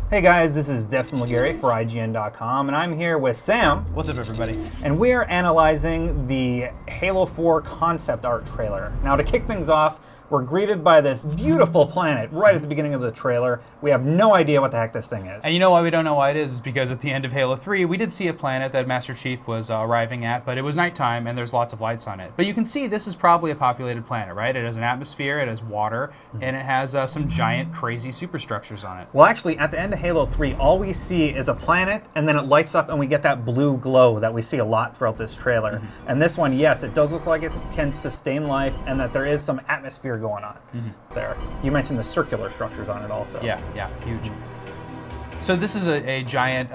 Hey guys, this is Destin Legary for IGN.com, and I'm here with Sam. What's up, everybody? And we are analyzing the Halo 4 concept art trailer. Now, to kick things off, we're greeted by this beautiful planet right at the beginning of the trailer. We have no idea what the heck this thing is. And you know why we don't know why it is because at the end of Halo 3, we did see a planet that Master Chief was arriving at, but it was nighttime and there's lots of lights on it. But you can see this is probably a populated planet, right? It has an atmosphere, it has water, and it has some giant, crazy superstructures on it. Well, actually, at the end of Halo 3, all we see is a planet, and then it lights up and we get that blue glow that we see a lot throughout this trailer. And this one, yes, it does look like it can sustain life and that there is some atmosphere going on there. You mentioned the circular structures on it also. Yeah, huge. So this is a giant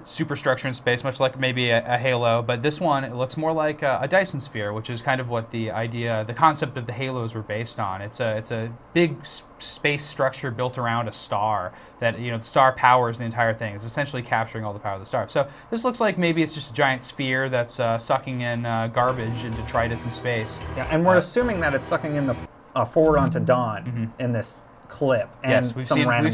superstructure in space, much like maybe a Halo, but this one, it looks more like a Dyson sphere, which is kind of what the concept of the Halos were based on. It's a big space structure built around a star that, the star powers the entire thing. It's essentially capturing all the power of the star. So this looks like maybe it's just a giant sphere that's sucking in garbage and detritus in space. Yeah, and we're assuming that it's sucking in the Forward Unto Dawn in this clip. And yes, we've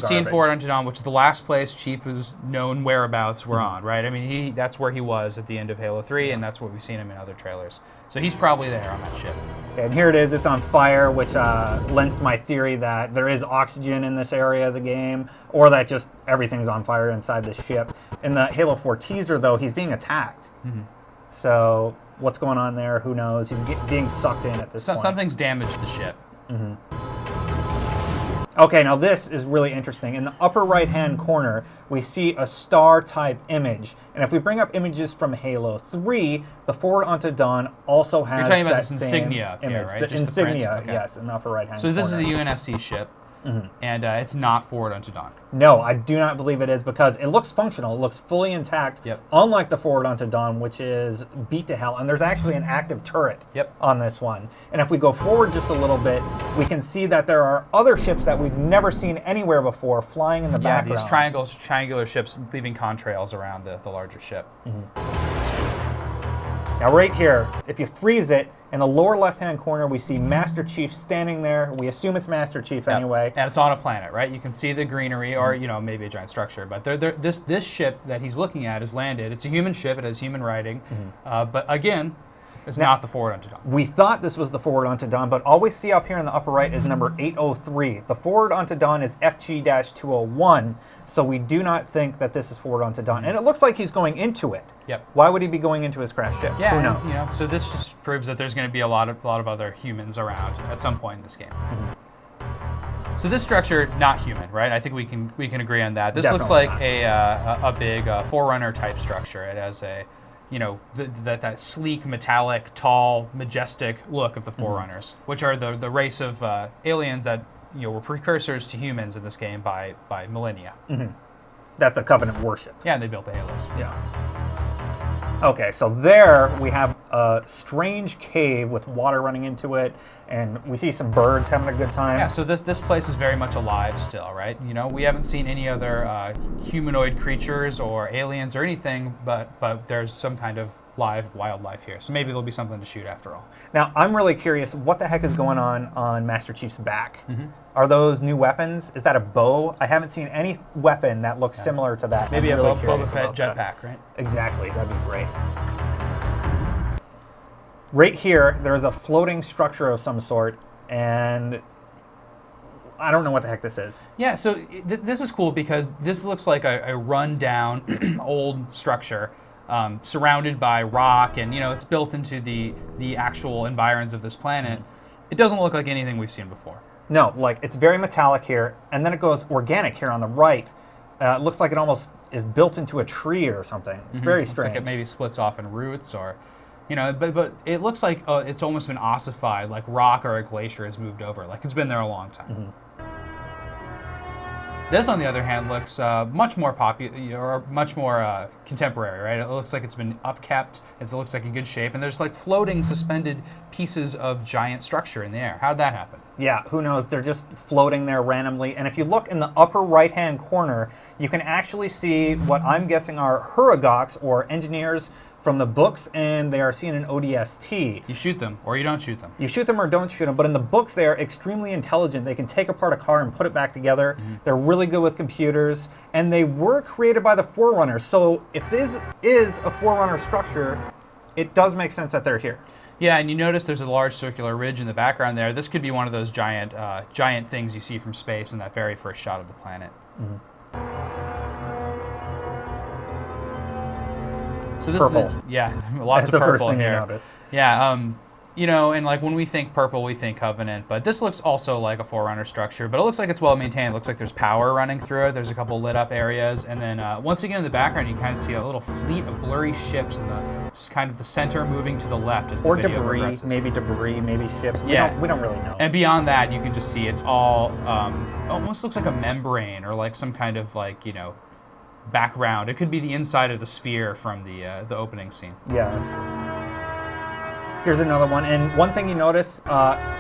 seen Forward Unto Dawn, which is the last place Chief's known whereabouts were on, right? I mean, that's where he was at the end of Halo 3, and that's where we've seen him in other trailers. So he's probably there on that ship. And here it is, it's on fire, which lends to my theory that there is oxygen in this area of the game, or that just everything's on fire inside the ship. In the Halo 4 teaser, though, he's being attacked. So what's going on there? Who knows? He's being sucked in at this point. Something's damaged the ship. Okay, now this is really interesting. In the upper right-hand corner, we see a star-type image. And if we bring up images from Halo 3, the Forward Unto Dawn also has You're talking about that this insignia same up here, image. right? The Just insignia, okay. yes, in the upper right-hand corner. So this is a UNSC ship, and it's not Forward Unto Dawn. No, I do not believe it is because it looks functional. It looks fully intact, unlike the Forward Unto Dawn, which is beat to hell. And there's actually an active turret on this one. And if we go forward just a little bit, we can see that there are other ships that we've never seen anywhere before flying in the background. These triangular ships leaving contrails around the larger ship. Now right here, if you freeze it, in the lower left-hand corner, we see Master Chief standing there. We assume it's Master Chief anyway. And it's on a planet, right? You can see the greenery, or maybe a giant structure. But this ship that he's looking at is landed. It's a human ship. It has human writing. But again, it's not the Forward Unto Dawn. We thought this was the Forward Unto Dawn, but all we see up here in the upper right is number 803. The Forward Unto Dawn is FG-201, so we do not think that this is Forward Unto Dawn. And it looks like he's going into it. Why would he be going into his crashed ship? Yeah, who knows? So this just proves that there's going to be a lot of other humans around at some point in this game. So this structure, not human, right? I think we can agree on that. This looks like a big Forerunner type structure. It has a that sleek, metallic, tall, majestic look of the Forerunners, which are the race of aliens that were precursors to humans in this game by millennia. That the Covenant worship. Yeah, and they built the Halos. Okay, so there we have a strange cave with water running into it, and we see some birds having a good time. Yeah, so this place is very much alive still, right? We haven't seen any other humanoid creatures or aliens or anything, but there's some kind of live wildlife here. So maybe there'll be something to shoot after all. Now, I'm really curious, what the heck is going on Master Chief's back? Are those new weapons? Is that a bow? I haven't seen any weapon that looks similar to that. Maybe I'm a really Boba Fett jetpack, right? Exactly, that'd be great. Right here, there's a floating structure of some sort, and I don't know what the heck this is. Yeah, so this is cool because this looks like a run-down old structure surrounded by rock, and it's built into the actual environs of this planet. It doesn't look like anything we've seen before. No, like it's very metallic here, and then it goes organic here on the right. It looks like it almost is built into a tree or something. It's very strange. Looks like it maybe splits off in roots, or but it looks like it's almost been ossified, like rock or a glacier has moved over, like it's been there a long time. This, on the other hand, looks much more popular, or much more contemporary, right? It looks like it's been upkept. It looks like in good shape, and there's like floating, suspended pieces of giant structure in the air. How'd that happen? Yeah, who knows? They're just floating there randomly. And if you look in the upper right-hand corner, you can actually see what I'm guessing are Huragox, or engineers from the books, and they are seen in ODST. You shoot them, or you don't shoot them. You shoot them or don't shoot them, but in the books they are extremely intelligent. They can take apart a car and put it back together. They're really good with computers, and they were created by the Forerunner. So if this is a Forerunner structure, it does make sense that they're here. Yeah, and you notice there's a large circular ridge in the background there. This could be one of those giant things you see from space in that very first shot of the planet. So this Purple. is lots That's of the purple first thing here. you notice. Yeah, you know, and like when we think purple, we think Covenant, but this looks also like a Forerunner structure, but it looks like it's well maintained. It looks like there's power running through it. There's a couple lit up areas, and then once again in the background, you kind of see a little fleet of blurry ships in the kind of the center moving to the left as the video progresses. Maybe ships. We don't really know. And beyond that, you can just see it's all almost looks like a membrane or like some kind of like, you know, background. It could be the inside of the sphere from the opening scene. Yeah, that's true. Here's another one, and one thing you notice,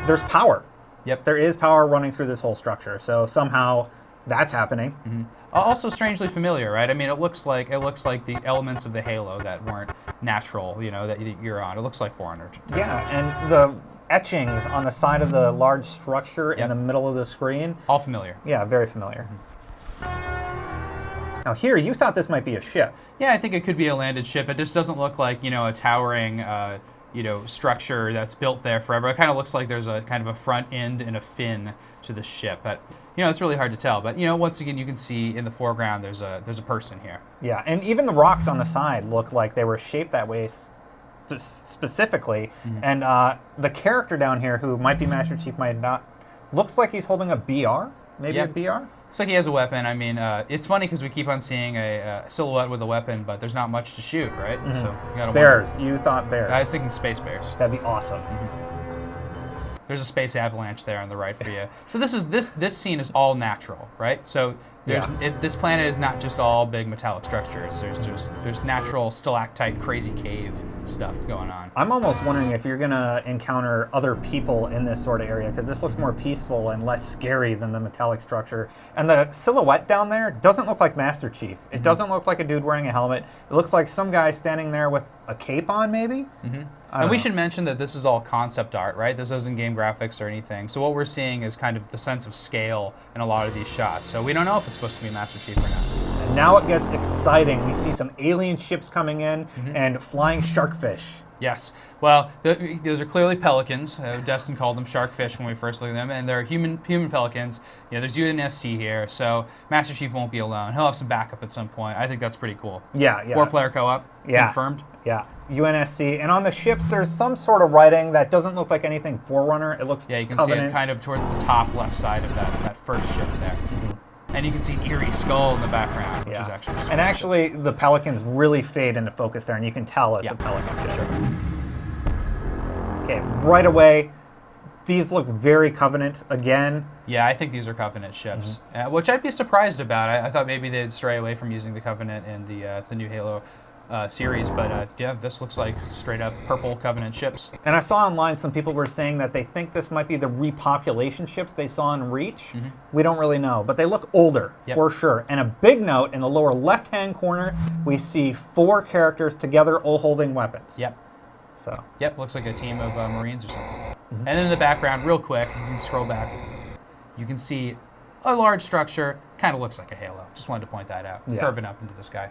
there's power. Yep. There is power running through this whole structure, so somehow that's happening. Also strangely familiar, right? I mean, it looks like the elements of the Halo that weren't natural, you know, that you're on. It looks like Forerunner. Yeah, and the etchings on the side of the large structure in the middle of the screen. All familiar. Yeah, very familiar. Now here, you thought this might be a ship. Yeah, I think it could be a landed ship. It just doesn't look like, you know, a towering, you know, structure that's built there forever. It kind of looks like there's a kind of a front end and a fin to the ship. But, you know, it's really hard to tell. But, you know, once again, you can see in the foreground there's a person here. Yeah, and even the rocks on the side look like they were shaped that way specifically. And the character down here, who might be Master Chief, might not, looks like he's holding a BR, maybe a BR? Looks like he has a weapon. I mean, it's funny because we keep on seeing a silhouette with a weapon, but there's not much to shoot, right? So you gotta bears. You thought bears. I was thinking space bears. That'd be awesome. There's a space avalanche there on the right for you. So this scene is all natural, right? So this planet is not just all big metallic structures. There's natural stalactite, crazy cave stuff going on. I'm almost wondering if you're gonna encounter other people in this sort of area, because this looks more peaceful and less scary than the metallic structure. And the silhouette down there doesn't look like Master Chief. It doesn't look like a dude wearing a helmet. It looks like some guy standing there with a cape on, maybe? And we should mention that this is all concept art, right? This isn't game graphics or anything. So what we're seeing is kind of the sense of scale in a lot of these shots. So we don't know if it's supposed to be Master Chief or not. And now it gets exciting. We see some alien ships coming in and flying sharkfish. Yes. Well, those are clearly Pelicans. Destin called them sharkfish when we first looked at them, and they're human Pelicans. You know, there's UNSC here, so Master Chief won't be alone. He'll have some backup at some point. I think that's pretty cool. Yeah. 4-player co-op. Confirmed. Yeah. UNSC. And on the ships, there's some sort of writing that doesn't look like anything Forerunner. It looks you can Covenant. see it kind of towards the top left side of that first ship there. And you can see an eerie skull in the background, which is actually just and actually, the Pelicans really fade into focus there, and you can tell it's a Pelican ship. Sure. Okay, right away, these look very Covenant again. Yeah, I think these are Covenant ships, which I'd be surprised about. I thought maybe they'd stray away from using the Covenant in the new Halo series, but yeah, this looks like straight up purple Covenant ships. And I saw online some people were saying that they think this might be the repopulation ships they saw in Reach. We don't really know, but they look older for sure. And a big note, in the lower left-hand corner, we see 4 characters together all holding weapons. So. Looks like a team of Marines or something. And then in the background, real quick, you can scroll back, you can see a large structure, kind of looks like a Halo. Just wanted to point that out, curving up into the sky.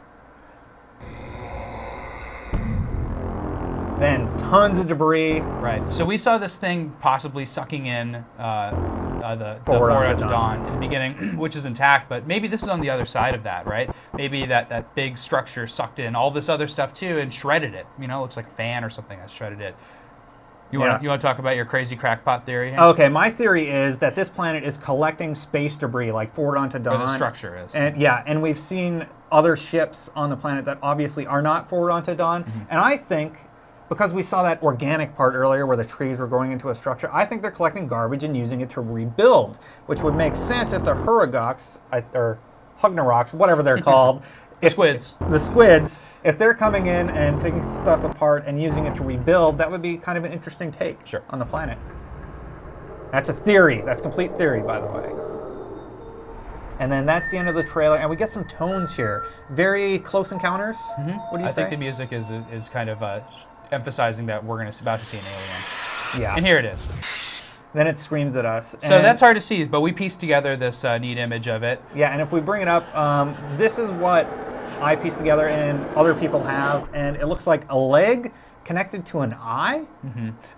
Then tons of debris. Right. So we saw this thing possibly sucking in the Forerunner to Dawn in the beginning, which is intact, but maybe this is on the other side of that, right? Maybe that big structure sucked in all this other stuff too and shredded it. You know, it looks like a fan or something that shredded it. You want to talk about your crazy crackpot theory here? Okay, my theory is that this planet is collecting space debris like Forerunner to Dawn. Or the structure is. And and we've seen other ships on the planet that obviously are not Forerunner to Dawn. And I think, because we saw that organic part earlier where the trees were growing into a structure, I think they're collecting garbage and using it to rebuild, which would make sense if the Huragox, or Hugnaroks, whatever they're called. The squids, if they're coming in and taking stuff apart and using it to rebuild, that would be kind of an interesting take on the planet. That's a theory. That's complete theory, by the way. And then that's the end of the trailer, and we get some tones here. Very close encounters. What do you say? I think the music is kind of emphasizing that we're about to see an alien. Yeah. And here it is. Then it screams at us. So that's hard to see, but we pieced together this neat image of it. Yeah, and if we bring it up, this is what I pieced together and other people have, and it looks like a leg connected to an eye.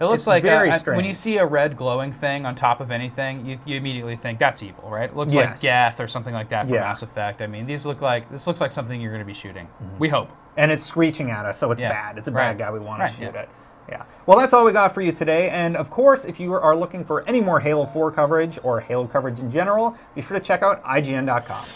It looks like very strange. when you see a red glowing thing on top of anything, you immediately think that's evil, right? It looks like Geth or something like that from Mass Effect. I mean, this looks like something you're going to be shooting. We hope. And it's screeching at us, so it's bad. It's a bad guy we want to shoot yeah. at. Yeah. Well, that's all we got for you today. And of course, if you are looking for any more Halo 4 coverage or Halo coverage in general, be sure to check out IGN.com.